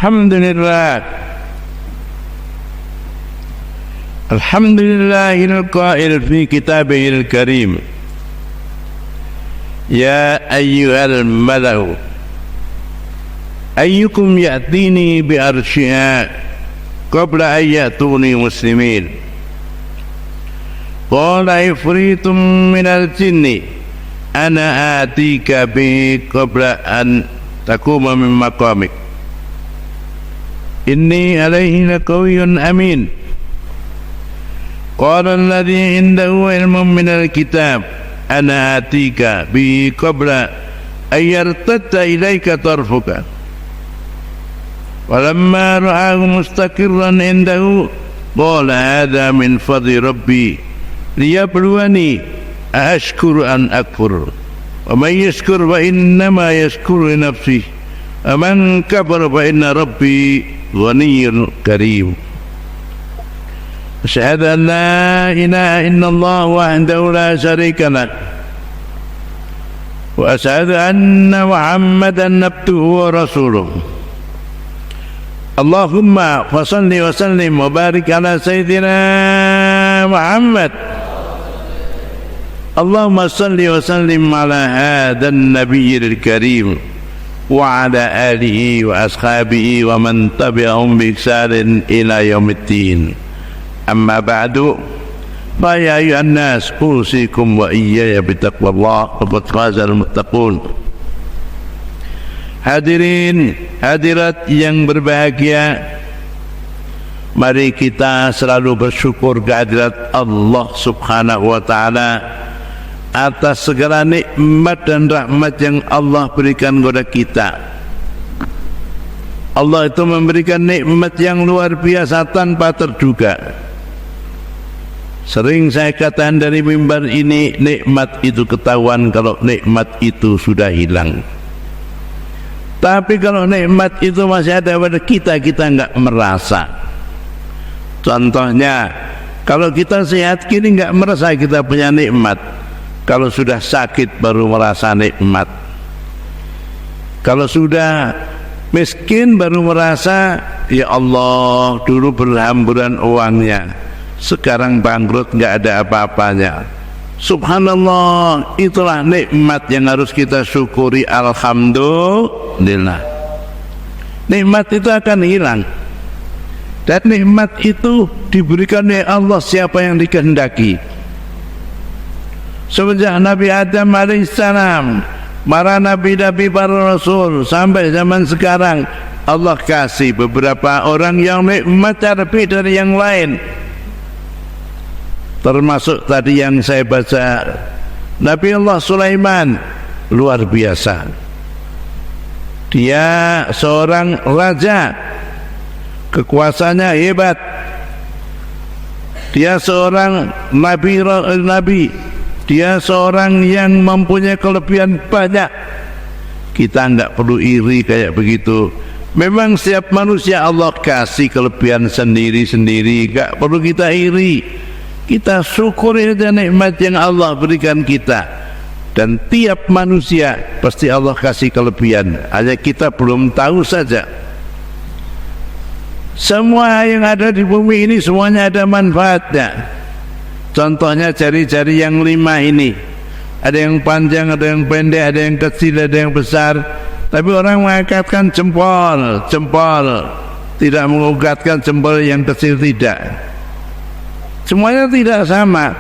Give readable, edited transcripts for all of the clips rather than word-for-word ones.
Alhamdulillah. Alhamdulillahil qail fi kitabihil karim. Ya ayyuhal malau ayyukum ya'tini bi arsyiha qabla an ya'tuni muslimin. Qala ifritum minal jinni ana atika bi qabla an takuma min maqamik. Inni alaihi laqawiyyun amin. Qala alladhi indahu ilmun minal kitab ana atika bi qabla an yartadda ilayka tarfuka. Walamma ra'ahu mustaqirran indahu qala hadha min fadli rabbi liyabluwani ashkuru an akfur. Wa man yashkur fa innama yashkuru li nafsihi wa man kafara fa inna rabbi ghaniyyun karim. Asyhadu an la ilaha illallah wahdahu la syarika lah wa asyhadu anna Muhammadan abduhu wa rasuluh. Allahumma fasalli wa sallim wa barik ala sayyidina Muhammad. Allahumma salli wa sallim ala hadan nabiyyil karim wa ala alihi wa ashabihi wa man tabi'ahum bi ihsanin ila yaumiddin. Amma ba'du, fa ya ayyuhan nas usikum wa iyaya bitaqwallah faqad fazal muttaqun. Hadirin hadirat yang berbahagia, mari kita selalu bersyukur kehadirat Allah Subhanahu wa ta'ala atas segala nikmat dan rahmat yang Allah berikan kepada kita. Allah itu memberikan nikmat yang luar biasa tanpa terduga. Sering saya katakan dari mimbar ini, nikmat itu ketahuan kalau nikmat itu sudah hilang. Tapi kalau nikmat itu masih ada pada kita, kita enggak merasa. Contohnya, kalau kita sehat kini enggak merasa kita punya nikmat. Kalau sudah sakit baru merasa nikmat. Kalau sudah miskin baru merasa, ya Allah, dulu berhamburan uangnya, sekarang bangkrut nggak ada apa-apanya. Subhanallah, itulah nikmat yang harus kita syukuri. Alhamdulillah. Nikmat itu akan hilang, dan nikmat itu diberikan oleh Allah siapa yang dikehendaki. Semenjak Nabi Adam alaihissalam, para nabi-nabi, para rasul, sampai zaman sekarang, Allah kasih beberapa orang yang nikmat lebih dari yang lain. Termasuk tadi yang saya baca, Nabi Allah Sulaiman, luar biasa. Dia seorang raja, kekuasaannya hebat. Dia seorang nabi, dia seorang yang mempunyai kelebihan banyak. Kita enggak perlu iri kayak begitu. Memang setiap manusia Allah kasih kelebihan sendiri-sendiri, enggak perlu kita iri. Kita syukuri saja nikmat yang Allah berikan kita. Dan tiap manusia pasti Allah kasih kelebihan, hanya kita belum tahu saja. Semua yang ada di bumi ini semuanya ada manfaatnya. Contohnya jari-jari yang 5 ini, ada yang panjang, ada yang pendek, ada yang kecil, ada yang besar. Tapi orang mengangkatkan jempol, tidak mengangkatkan jempol yang kecil, tidak. Semuanya tidak sama,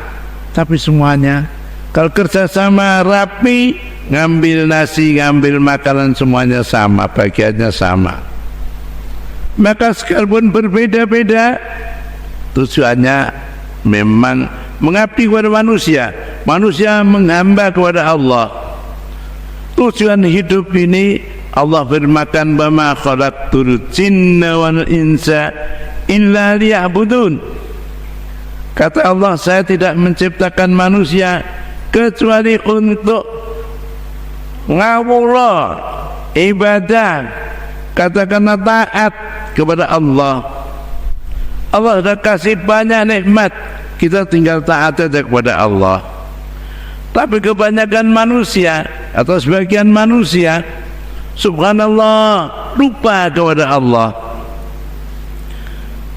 tapi semuanya kalau kerjasama rapi, ngambil nasi, ngambil makanan, semuanya sama, bagiannya sama. Maka sekalipun berbeda-beda, tujuannya memang mengabdi kepada manusia, manusia menghamba kepada Allah. Tujuan hidup ini Allah firmankan, "Wama khalaqtul jinna wal insa illa liya'budun." Kata Allah, saya tidak menciptakan manusia kecuali untuk ngawula, ibadah, katakanlah taat kepada Allah. Allah sudah kasih banyak nikmat, kita tinggal taat saja kepada Allah. Tapi kebanyakan manusia atau sebagian manusia Subhanallah, lupa kepada Allah.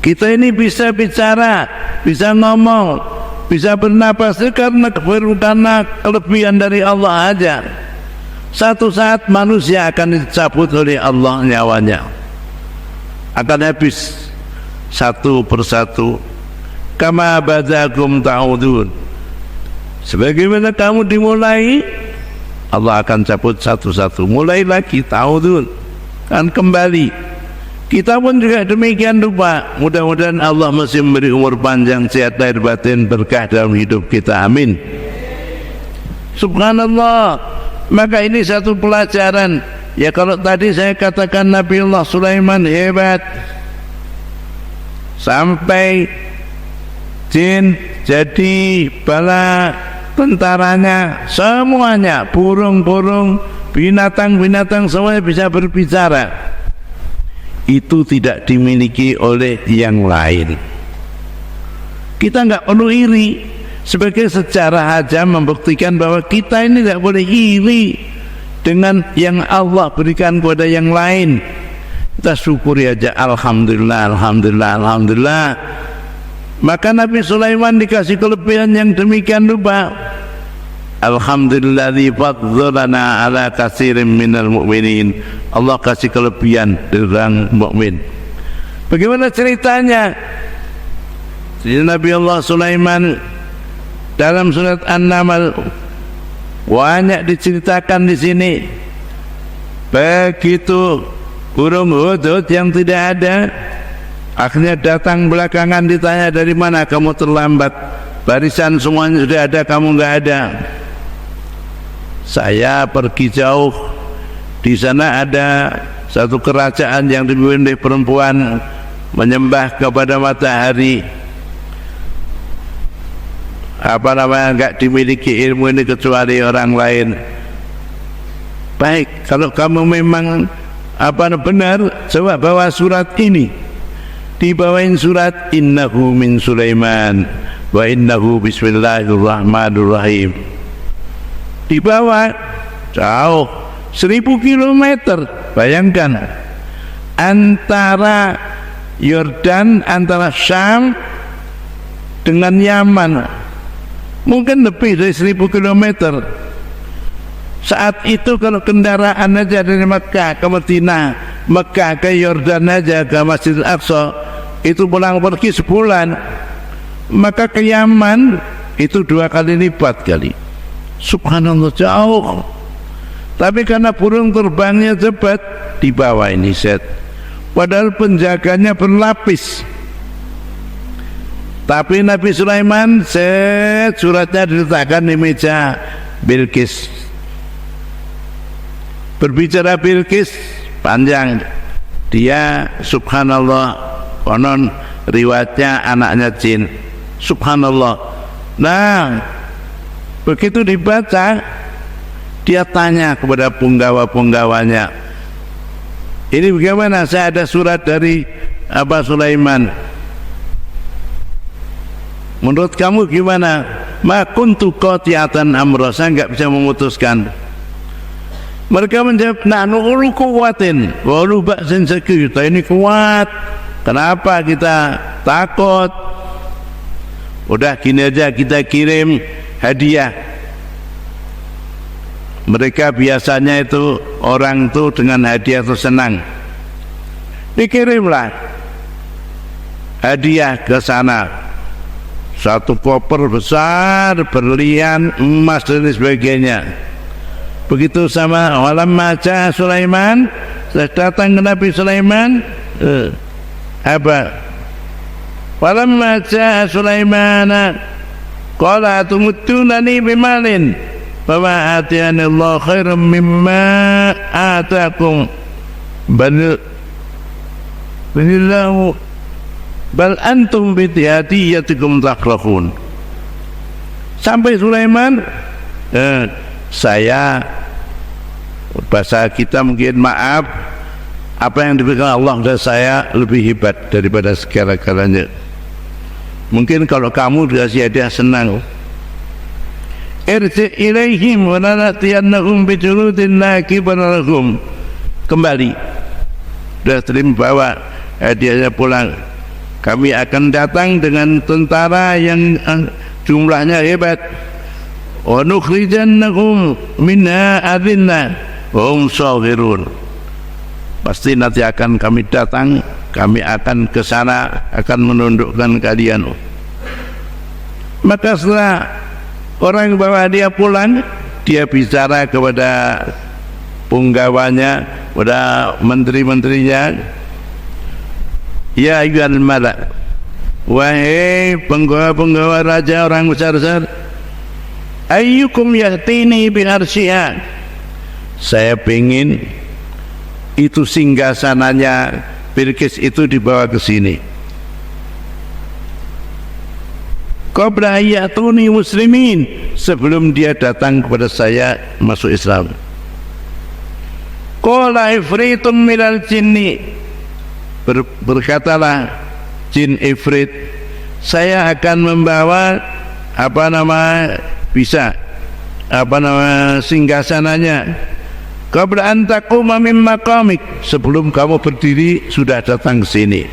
Kita ini bisa bicara, bisa ngomong, bisa bernapas karena kelebihan dari Allah aja. Satu saat manusia akan dicabut oleh Allah nyawanya, akan habis satu persatu. Kama badakum ta'udun, sebagaimana kamu dimulai, Allah akan cabut satu-satu. Mulai lagi ta'udun, kan kembali. Kita pun juga demikian rupa. Mudah-mudahan Allah masih memberi umur panjang, sehat lahir batin, berkah dalam hidup kita. Amin. Subhanallah. Maka ini satu pelajaran. Ya kalau tadi saya katakan Nabiullah Sulaiman hebat, sampai jin jadi bala tentaranya, semuanya, burung-burung, binatang-binatang semuanya bisa berbicara. Itu tidak dimiliki oleh yang lain. Kita nggak perlu iri. Sebagai sejarah aja membuktikan bahwa kita ini tidak boleh iri dengan yang Allah berikan kepada yang lain. Kita syukuri aja, alhamdulillah, alhamdulillah, alhamdulillah. Maka Nabi Sulaiman dikasih kelebihan yang demikian rupa. Alhamdulilladzi faddalana ala katsirin minal mu'minin. Allah kasih kelebihan dari orang mukmin. Bagaimana ceritanya? Nabi Allah Sulaiman dalam surat An-Naml banyak diceritakan di sini. Begitu burung hudhud yang tidak ada, akhirnya datang belakangan, ditanya dari mana kamu terlambat, barisan semuanya sudah ada, kamu nggak ada. Saya pergi jauh, di sana ada satu kerajaan yang dipimpin oleh perempuan menyembah kepada matahari. Enggak dimiliki ilmu ini kecuali orang lain. Baik, kalau kamu memang benar, coba bawa surat ini. Dibawain surat innahu min Sulaiman wa innahu bismillahirrahmanirrahim. Dibawa jauh 1000 kilometer. Bayangkan, antara Yordan, antara Syam dengan Yaman, mungkin lebih dari 1000 kilometer. Saat itu kalau kendaraan aja dari Mekah ke Madinah, Mekah ke Yordan aja ke Masjidil Aqsa, itu pulang pergi sebulan. Maka ke Yaman itu 2 kali lipat kali. Subhanallah, jauh. Tapi karena burung terbangnya cepat, dibawa ini set. Padahal penjaganya berlapis. Tapi Nabi Sulaiman suratnya diletakkan di meja Bilqis. Berbicara Bilqis panjang. Dia subhanallah, konon riwayatnya anaknya jin. Subhanallah. Nah, begitu dibaca, dia tanya kepada punggawa-punggawanya, ini bagaimana? Saya ada surat dari Sulaiman. Menurut kamu gimana? Ma kuntu qati'atan amra, saya enggak bisa memutuskan. Mereka menjawab, nahnu ulu kuwatin wa ulu ba'sin sakir. Kita ini kuat. Kenapa kita takut? Udah gini aja, kita kirim hadiah. Mereka biasanya itu orang tuh dengan hadiah itu senang. Dikirimlah hadiah ke sana. Satu koper besar berlian, emas dan sebagainya. Begitu sama walamma ja'a Sulaiman, datang ke Nabi Sulaiman, walamma ja'a Sulaiman qala atumuttunani bimalin fama atiyani Allah khairan mimma atakum bal antum bidiyatikum tafrahun. Sampai Sulaiman, saya, bahasa kita mungkin maaf, apa yang diberikan Allah kepada saya lebih hebat daripada segala-galanya. Mungkin kalau kamu dikasih hadiah senang. Irji ilaihim wa lanatiyannahum bijuludin la kibara lahum kembali. Sudah terima, bawa hadiahnya pulang. Kami akan datang dengan tentara yang jumlahnya hebat. Wa nukhrijannahum minha adillah wa hum saghirun. Pasti nanti akan kami datang, kami akan ke sana, akan menundukkan kalian. Maka setelah orang bawa dia pulang, dia bicara kepada punggawanya, kepada menteri-menterinya, ya ayyuhal mala', wahai penggawa-penggawa raja, orang besar-besar, ayyukum yahtini bil arsyiha, saya ingin itu singgasananya Bilqis itu dibawa ke sini. Qabla ayyatuni muslimin, sebelum dia datang kepada saya masuk Islam. Qala ifritun minal jinni, berkatalah jin ifrit, saya akan membawa singgasananya. Qabla an taquma min maqamik, sebelum kamu berdiri sudah datang ke sini.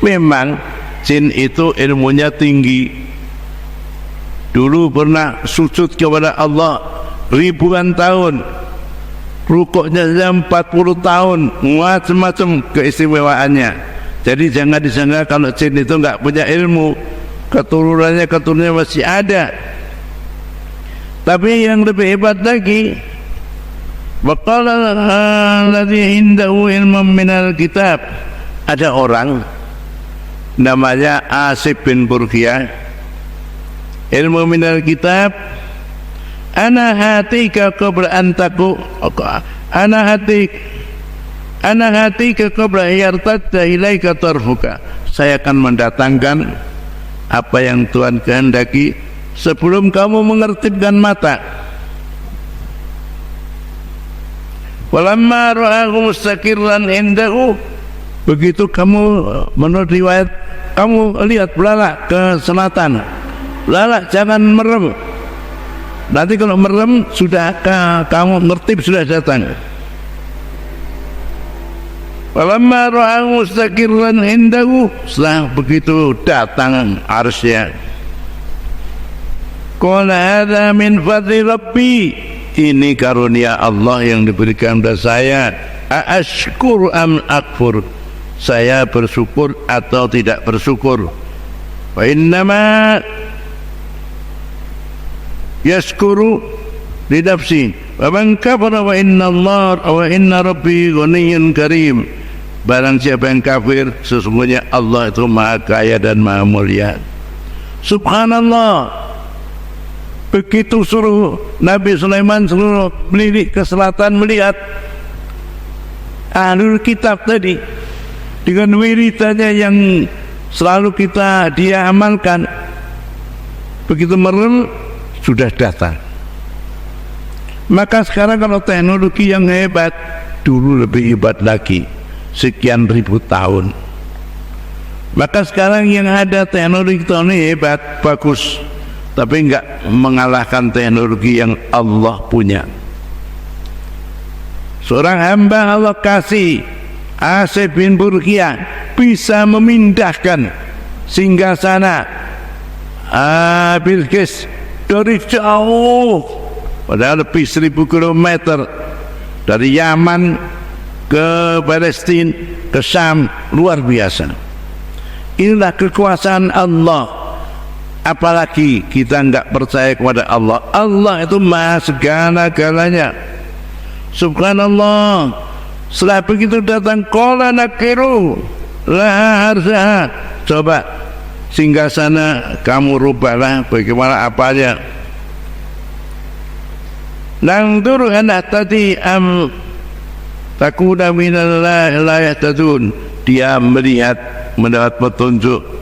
Memang jin itu ilmunya tinggi. Dulu pernah sujud kepada Allah ribuan tahun, rukuknya 40 tahun, macam-macam keistimewaannya. Jadi jangan disangka kalau jin itu enggak punya ilmu, keturunannya masih ada. Tapi yang lebih hebat lagi, waqala alladhi indahu ilmun minal kitab, ada orang namanya Asib bin Burqiyah, ilmu minal kitab, ana hatika qabla antaku, ana hatika qabla yartadda ilaika tarfuka, saya akan mendatangkan apa yang Tuhan kehendaki sebelum kamu mengertibkan mata. Walamma ra'ahu mustaqirran indahu, begitu kamu menurut riwayat kamu lihat belalak ke selatan, belalak jangan merem, nanti kalau merem sudah kamu ngertib sudah datang. Walamma ra'ahu mustaqirran indahu, setelah begitu datang arsy-Nya. Qala hadza min fadli rabbi, ini karunia Allah yang diberikan kepada saya. Ashkur am akfur, saya bersyukur atau tidak bersyukur. Wa innama yashkuru li nafsi wa man kafara wa inna Allah wa inna rabbi ghaniyyun karim. Barang siapa yang kafir, sesungguhnya Allah itu maha kaya dan maha mulia. Subhanallah. Begitu suruh Nabi Sulaiman suruh melirik ke selatan, melihat ahlul kitab tadi dengan wiridannya yang selalu dia amalkan, begitu merem sudah datang. Maka sekarang kalau teknologi yang hebat, dulu lebih hebat lagi, sekian ribu tahun. Maka sekarang yang ada teknologi hebat, bagus, tapi enggak mengalahkan teknologi yang Allah punya. Seorang hamba Allah kasih, Asib bin Burqiyah, bisa memindahkan singgasana Bilqis dari jauh, padahal lebih 1000 kilometer, dari Yaman ke Palestina ke Syam, luar biasa. Inilah kekuasaan Allah. Apalagi kita enggak percaya kepada Allah. Allah itu maha segala-galanya. Subhanallah. Setelah begitu datang qala nakiru la harsaha, coba singgasana kamu rubahlah bagaimana apanya. Nangdur anak tadi am takuna minallahi la yahtadun, dia melihat mendapat petunjuk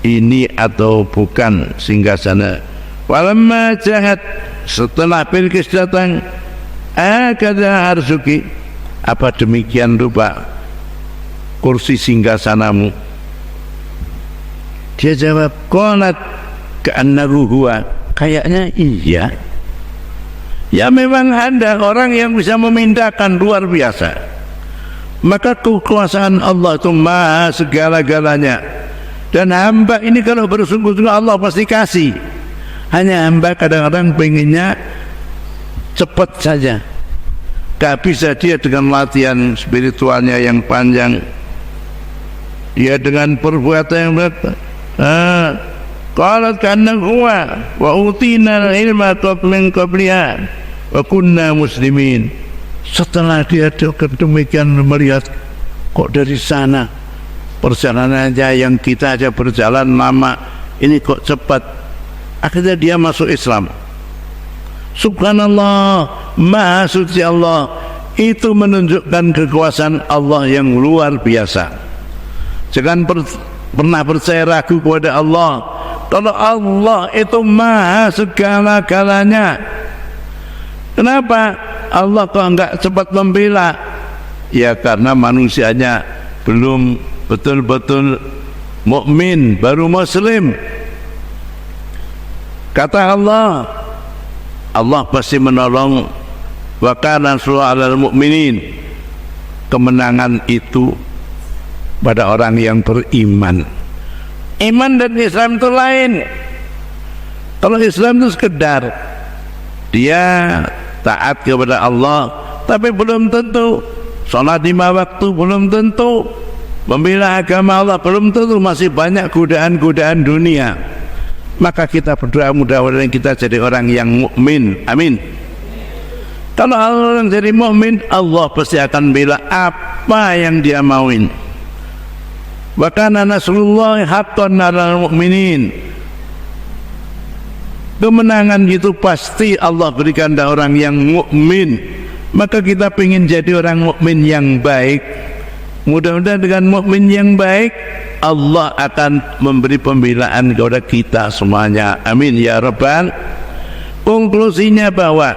ini atau bukan singgasana. Walamma jahat, setelah Bilqis datang, akada arsuki, apa demikian rupa kursi singgasanamu? Dia jawab, qalat ka'annahu huwa, kayaknya iya. Ya memang ada orang yang bisa memindahkan luar biasa. Maka kekuasaan Allah itu maha segala-galanya. Dan hamba ini kalau bersungguh-sungguh Allah pasti kasih. Hanya hamba kadang-kadang pengennya cepat saja. Gak bisa dia dengan latihan spiritualnya yang panjang. Dia dengan perbuatan yang berat. Qalat kana huwa wa utina ilma min qabliha wa kunna muslimin. Setelah dia demikian melihat kok dari sana perjalanannya yang kita aja berjalan lama, ini kok cepat, akhirnya dia masuk Islam. Subhanallah, maha suci Allah. Itu menunjukkan kekuasaan Allah yang luar biasa. Jangan pernah percaya ragu kepada Allah. Kalau Allah itu maha segala-galanya. Kenapa Allah kok enggak cepat membela? Ya karena manusianya belum betul-betul mukmin, baru muslim. Kata Allah, Allah pasti menolong. Wa kana nasru 'alal mu'minin. Kemenangan itu pada orang yang beriman. Iman dan Islam itu lain. Kalau Islam itu sekedar dia taat kepada Allah, tapi belum tentu sholat 5 waktu, belum tentu membela agama Allah, belum tentu, masih banyak godaan-godaan dunia. Maka kita berdoa mudah-mudahan kita jadi orang yang mukmin. Amin. Kalau orang jadi mukmin, Allah pasti akan bela apa yang dia mauin. Wa kana nasrullahi haqqan 'alal mu'minin. Kemenangan itu pasti Allah berikan kepada orang yang mukmin. Maka kita ingin jadi orang mukmin yang baik. Mudah-mudahan dengan mukmin yang baik Allah akan memberi pembelaan kepada kita semuanya. Amin ya rabbal. Konklusinya bahwa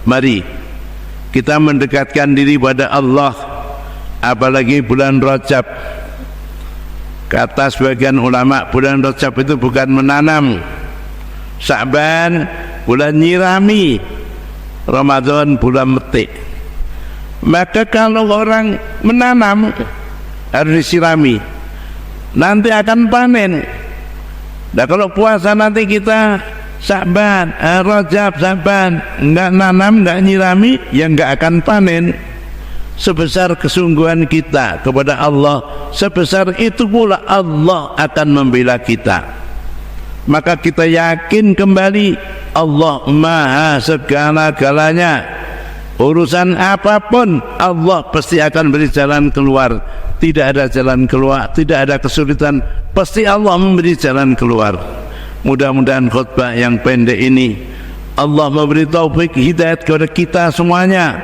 mari kita mendekatkan diri pada Allah, apalagi bulan Rajab. Kata sebagian ulama, bulan Rajab itu bukan menanam. Sya'ban bulan nyirami, Ramadan bulan metik. Maka kalau orang menanam harus disirami, nanti akan panen. Nah kalau puasa nanti kita Sya'ban, Rajab, Sya'ban enggak nanam, enggak nyirami, ya enggak akan panen. Sebesar kesungguhan kita kepada Allah, sebesar itu pula Allah akan membela kita. Maka kita yakin kembali Allah maha segala-galanya. Urusan apapun Allah pasti akan beri jalan keluar. Tidak ada jalan keluar, tidak ada kesulitan, pasti Allah memberi jalan keluar. Mudah-mudahan khutbah yang pendek ini Allah memberi taufik hidayat kepada kita semuanya.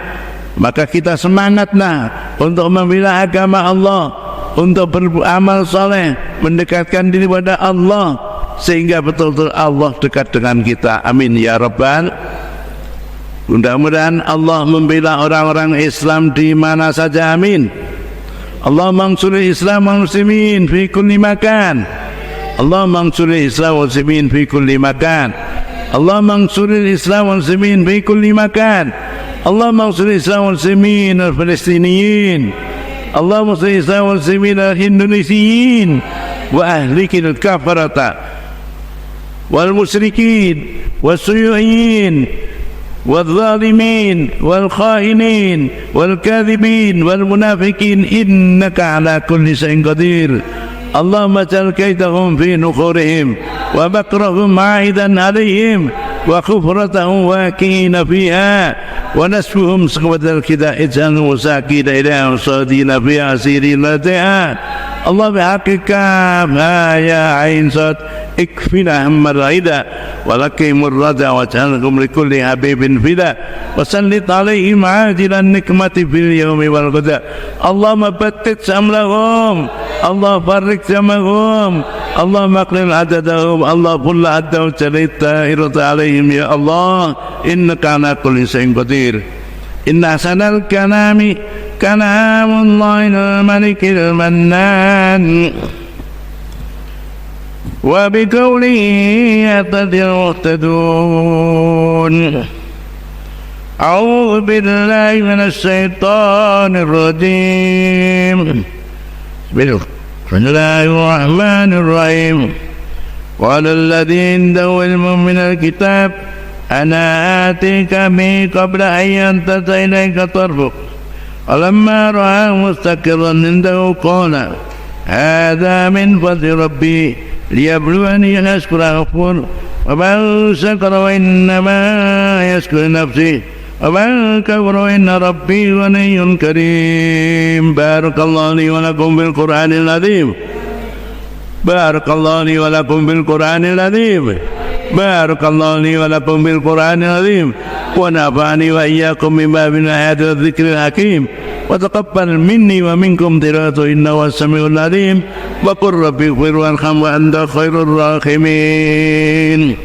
Maka kita semangatlah untuk membela agama Allah, untuk beramal saleh, mendekatkan diri pada Allah, sehingga betul-betul Allah dekat dengan kita. Amin ya rabbal. Mudah-mudahan Allah membela orang-orang Islam di mana saja. Amin. Allah mansuri Islam wal muslimin fi kulli makan. Allah mansuri Islam wal muslimin fi kulli makan. Allah mansuri Islam wal muslimin fi kulli makan. Allah mansuri Islam wal muslimin al Palestiniyin. Allah mansuri Islam wal muslimin al Indonesiyin wa ahlikin al kafarata wal musyrikin was suyu'in wal zalimin wal khainin wal kadhibin wal munafikin innaka ala kulli shay'in qadir. Allahumma ja'al kaidahum fi nukhurihim wa makrahum ma'idan alaihim wa khufratahum waqi'ina fiha wa nasfuhum saqwatal kida ij'al musaqina ilahum sadina fi asiri latiha. Allah bihaqika ya ain sad ikfina hammal raida walakimur rada waj'alhum likulli habibin fida wasallit alaihim ajilan nikmati fil yawmi wal ghada. Allahumma battit samlahum, Allah barik jamahum, Allah maqlil adadahum, Allah kulla addahu jalita irata alaihim ya Allah innaka ala kulli shay'in qadir. Inna sanal kanami kalamullahi al-malikil mannan wa biqawlihi yatadil muhtadun أعوذ بالله من الشيطان الرجيم. بسم الله الرحمن الرحيم. قال الذي عنده علم من الكتاب أنا آتيك به قبل أن ينتهي إليك طرفك فلما رآه مستقرا عنده قال هذا من فضل ربي ليبلوني أشكر أكفر ومن شكر وإنما يشكر نفسه ومن كفر إن ربي غني كريم. بارك الله لي ولكم بالقرآن العظيم. بارك الله لي ولكم بالقرآن العظيم. بارك الله لي ولكم بالقرآن العظيم ونفعني وإياكم بما من آيات الذكر الحكيم وتقبل مني ومنكم تلاوته إنه هو السميع العليم وقل رب اغفر وارحم وأنت خير الراحمين.